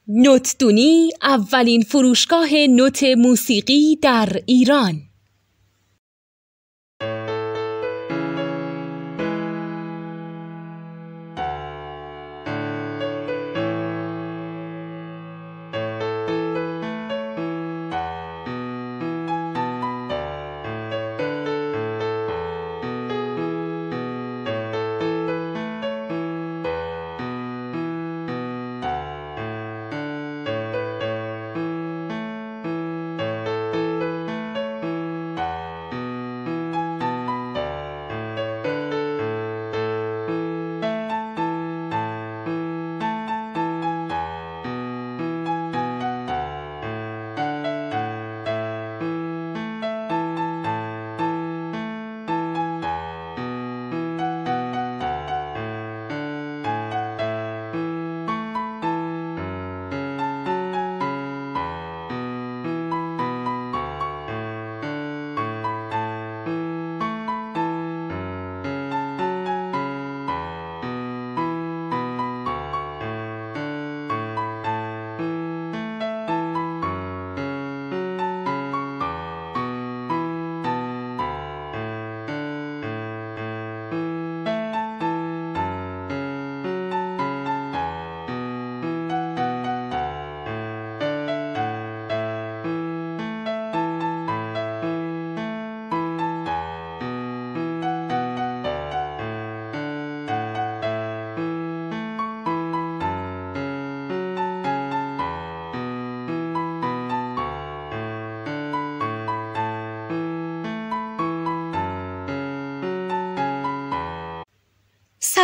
نوتدونی اولین فروشگاه نوت موسیقی در ایران.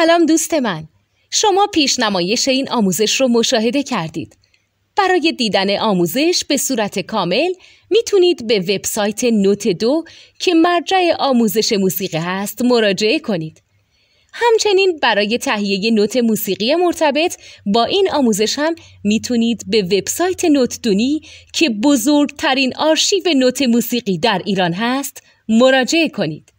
سلام دوست من، شما پیشنمایش این آموزش رو مشاهده کردید. برای دیدن آموزش به صورت کامل میتونید به وبسایت نوت 2 که مرجع آموزش موسیقی هست مراجعه کنید. همچنین برای تهیه نوت موسیقی مرتبط با این آموزش هم میتونید به وبسایت نوتدونی که بزرگترین آرشیو نوت موسیقی در ایران هست مراجعه کنید.